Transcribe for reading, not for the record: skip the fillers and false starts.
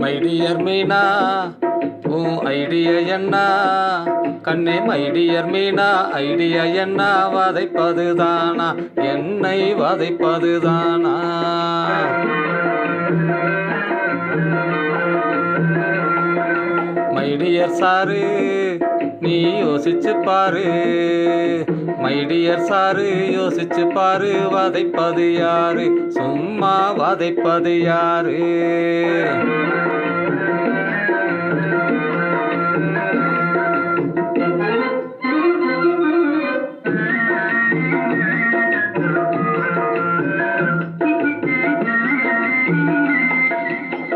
My dear Meena உன் idea என்ன கண்ணே? மைடியர் மீனா ஐடியா என்ன? வதைப்பதுதானா என்னை வதைப்பதுதானா? மைடியர் சாரு நீ யோசிச்சு பாரு, மைடியர் சாரு யோசிச்சு பாரு, வதைப்பது யாரு? சும்மா வதைப்பது யாரு?